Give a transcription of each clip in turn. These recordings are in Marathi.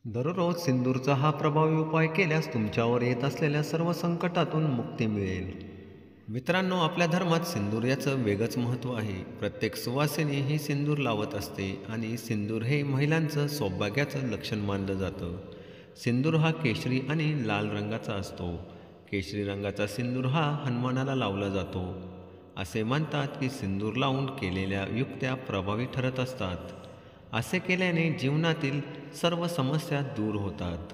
दररोज सिंदूरचा हा प्रभावी उपाय केल्यास तुमच्यावर येत असलेल्या सर्व संकटातून मुक्ती मिळेल. मित्रांनो, आपल्या धर्मात सिंदूर याचं वेगळंच महत्त्व आहे. प्रत्येक सुवासिनी ही सिंदूर लावत असते आणि सिंदूर हे महिलांचं सौभाग्याचं लक्षण मानलं जातं. सिंदूर हा केशरी आणि लाल रंगाचा असतो. केशरी रंगाचा सिंदूर हा हनुमानाला लावला जातो. असे म्हणतात की सिंदूर लावून केलेल्या युक्त्या प्रभावी ठरत असतात. असे केल्याने जीवनातील सर्व समस्या दूर होतात.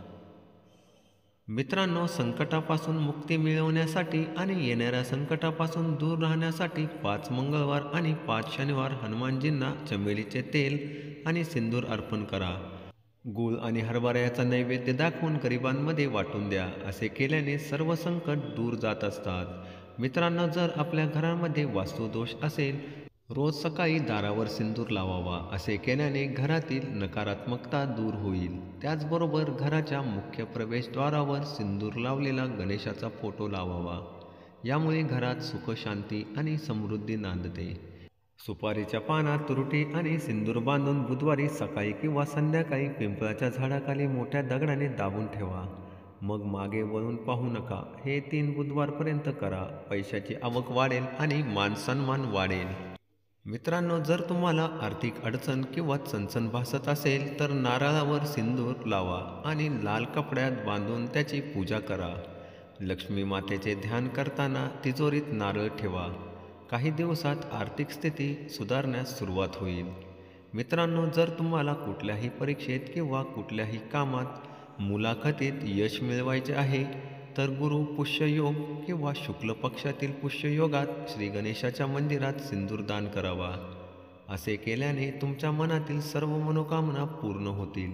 मित्रांनो, संकटापासून मुक्ती मिळवण्यासाठी आणि येणाऱ्या संकटापासून दूर राहण्यासाठी 5 मंगळवार आणि 5 शनिवार हनुमानजींना चमेलीचे तेल आणि सिंदूर अर्पण करा. गूळ आणि हरभरा याचा नैवेद्य दाखवून गरिबांमध्ये वाटून द्या. असे केल्याने सर्व संकट दूर जात असतात. मित्रांनो, जर आपल्या घरामध्ये वास्तुदोष असेल, रोज सकाळी दारावर सिंदूर लावावा. असे केल्याने घरातील नकारात्मकता दूर होईल. त्याचबरोबर घराच्या मुख्य प्रवेशद्वारावर सिंदूर लावलेला गणेशाचा फोटो लावावा. यामुळे घरात सुख, शांती आणि समृद्धी नांदते. सुपारीच्या पानात तुरटी आणि सिंदूर बांधून बुधवारी सकाळी किंवा संध्याकाळी पिंपळाच्या झाडाखाली मोठ्या दगडाने दाबून ठेवा. मग मागे वळून पाहू नका. हे 3 बुधवारपर्यंत करा. पैशाची आवक वाढेल आणि मानसन्मान वाढेल. मित्रांनो, जर तुम्हाला आर्थिक अडचण किंवा चणचण भासत असेल तर नारळावर सिंदूर लावा आणि लाल कपड्यात बांधून त्याची पूजा करा. लक्ष्मी मातेचे ध्यान करताना तिजोरीत नारळ ठेवा. काही दिवसात आर्थिक स्थिती सुधारण्यास सुरुवात होईल. मित्रांनो, जर तुम्हाला कुठल्याही परीक्षेत किंवा कुठल्याही कामात मुलाखतीत यश मिळवायचे आहे तर गुरु पुष्ययोग किंवा शुक्ल पक्षातील पुष्ययोगात श्री गणेशाच्या मंदिरात सिंदूर दान करावा. असे केल्याने तुमच्या मनातील सर्व मनोकामना पूर्ण होतील.